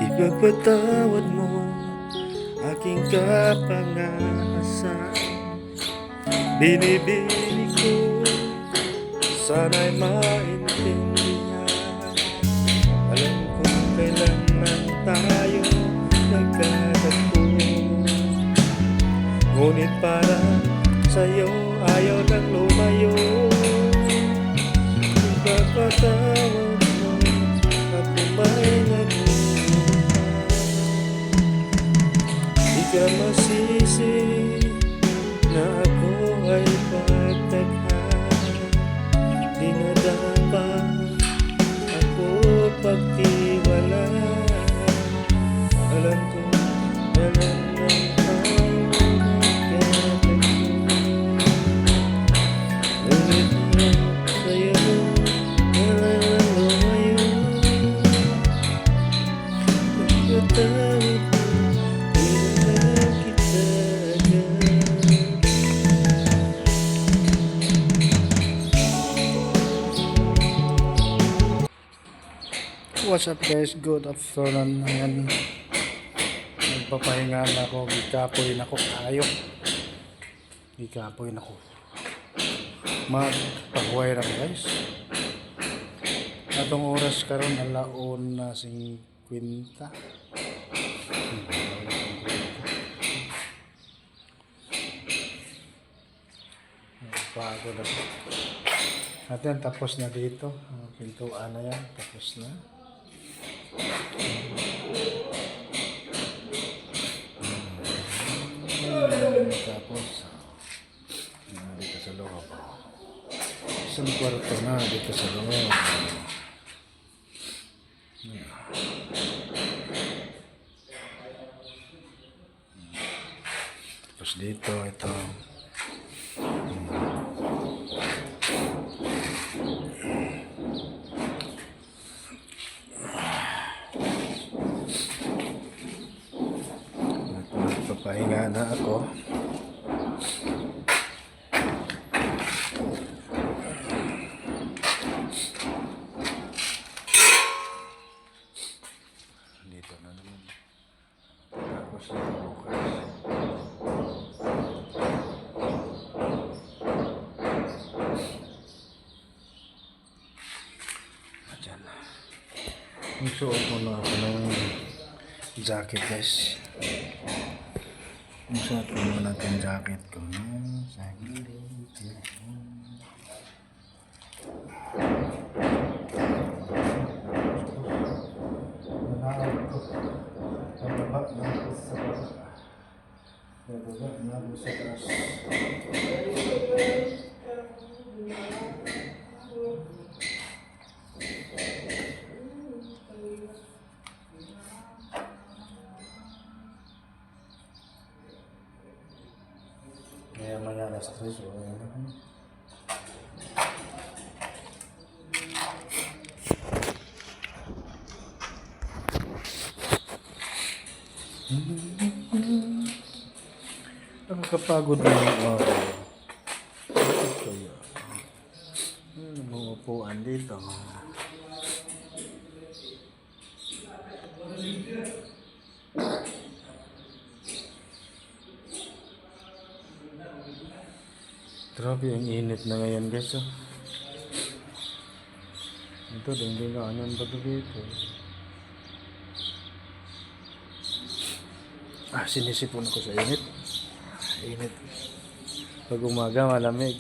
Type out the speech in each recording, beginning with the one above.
Ipagpatawad mo aking kapangasan. Binibini ko, sana'y maintindihan. Alam kong kailanman tayo nagkatagpo, ngunit para sa'yo ayaw nang lumayo. Ipagpatawad mo at may nagmumukha. Di ka masisi na ako ay pagtaghan. Di na dapat ako pagtiwalaan. Alam ko alam ng tayo nagkatagpo, ngunit na sa'yo wala nang lumayo. Pagkatawad mo, di na kita agad. What's up guys? Good afternoon. Ayan, nagpapahinga na ako. Gikapoy na ako tayo. Gikapoy na ako. Magpahuway na guys. Atong oras karon alaon na 50. Bago na po. Atin tapos na dito. Ang pintuan na yan. Tapos na. Tapos dito sa loob. Isang kwarto na dito sa loob. Tapos dito ito. Pahinga na ako. Dito na naman. Tapos na bukas. Diyan na. Magsuot muna ako ng jacket guys. Magsuot ko muna itong jacket ko. Kaya mga alas 3 o ano. Nakakapagod na yung araw. Bakit kaya? Mga upuan dito. Grabe ang init na ngayon guys. Ito din nga anong bago dito. Sinisipon ako sa init. Init. Pag umaga malamig.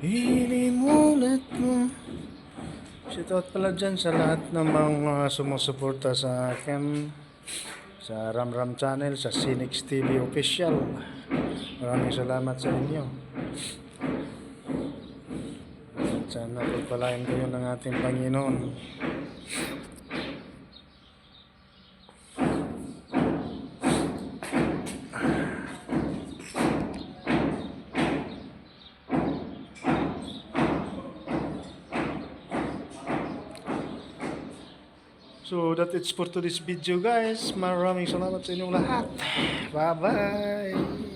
Hinimulat mo. Shoutout pala dyan sa lahat ng mga sumusuporta sa akin sa Ramram Channel, sa Sinix TV Official. Maraming salamat sa inyo. Sana pagpalain kayo ng ating Panginoon. So that it's for today's video guys. Maraming salamat sa inyong lahat. Bye bye.